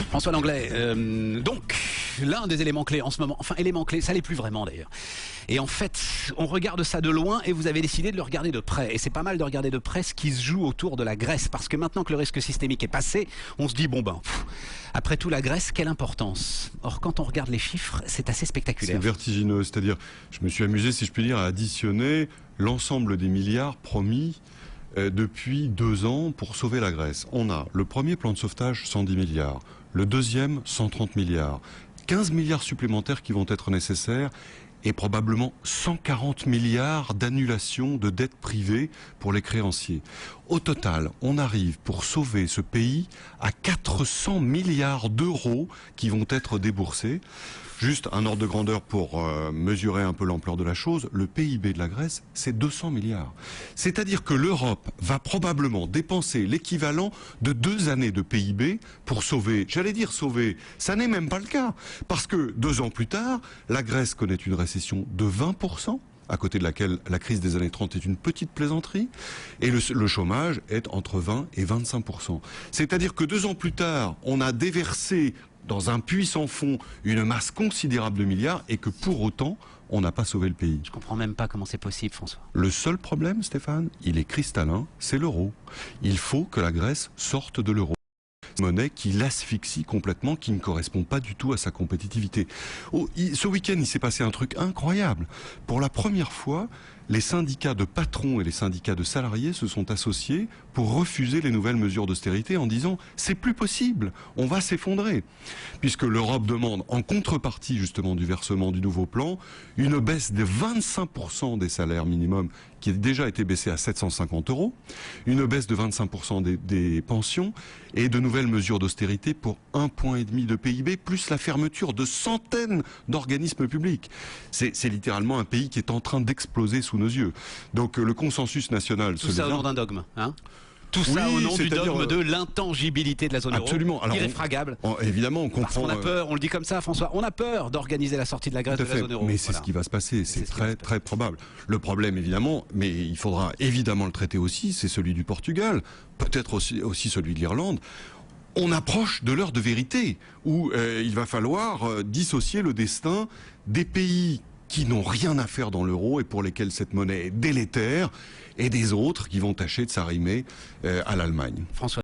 François Langlais, donc l'un des éléments clés en ce moment, enfin élément clé, ça l'est plus vraiment d'ailleurs. Et en fait, on regarde ça de loin et vous avez décidé de le regarder de près. Et c'est pas mal de regarder de près ce qui se joue autour de la Grèce. Parce que maintenant que le risque systémique est passé, on se dit, bon ben, après tout la Grèce, quelle importance? Or quand on regarde les chiffres, c'est assez spectaculaire. C'est vertigineux, c'est-à-dire, je me suis amusé, si je puis dire, à additionner l'ensemble des milliards promis depuis 2 ans pour sauver la Grèce. On a le premier plan de sauvetage, 110 milliards. Le deuxième, 130 milliards. 15 milliards supplémentaires qui vont être nécessaires et probablement 140 milliards d'annulation de dettes privées pour les créanciers. Au total, on arrive pour sauver ce pays à 400 milliards d'euros qui vont être déboursés. Juste un ordre de grandeur pour mesurer un peu l'ampleur de la chose, le PIB de la Grèce, c'est 200 milliards. C'est-à-dire que l'Europe va probablement dépenser l'équivalent de 2 années de PIB pour sauver, j'allais dire sauver, ça n'est même pas le cas. Parce que 2 ans plus tard, la Grèce connaît une récession de 20%. À côté de laquelle la crise des années 30 est une petite plaisanterie, et le chômage est entre 20 et 25%. C'est-à-dire que 2 ans plus tard, on a déversé dans un puits sans fond une masse considérable de milliards, et que pour autant, on n'a pas sauvé le pays. Je comprends même pas comment c'est possible, François. Le seul problème, Stéphane, il est cristallin, c'est l'euro. Il faut que la Grèce sorte de l'euro. Monnaie qui l'asphyxie complètement, qui ne correspond pas du tout à sa compétitivité. Ce week-end, il s'est passé un truc incroyable. Pour la première fois, les syndicats de patrons et les syndicats de salariés se sont associés pour refuser les nouvelles mesures d'austérité en disant « c'est plus possible, on va s'effondrer ». Puisque l'Europe demande, en contrepartie justement du versement du nouveau plan, une baisse de 25% des salaires minimums qui a déjà été baissé à 750 €, une baisse de 25% des pensions et de nouvelles mesures d'austérité pour 1,5 point de PIB, plus la fermeture de centaines d'organismes publics. C'est littéralement un pays qui est en train d'exploser sous nos yeux. Donc le consensus national... Tout ça au nom d'un dogme, hein ? Tout ça au nom du dogme de l'intangibilité de la zone euro. Absolument. Alors, irréfragable. Évidemment, on comprend... Parce qu'on a peur, on le dit comme ça, François, on a peur d'organiser la sortie de la Grèce de la zone euro. Mais c'est ce qui va se passer, c'est très probable. Le problème, évidemment, mais il faudra évidemment le traiter aussi, c'est celui du Portugal, peut-être aussi celui de l'Irlande. On approche de l'heure de vérité, où il va falloir dissocier le destin des pays qui n'ont rien à faire dans l'euro et pour lesquels cette monnaie est délétère, et des autres qui vont tâcher de s'arrimer à l'Allemagne. François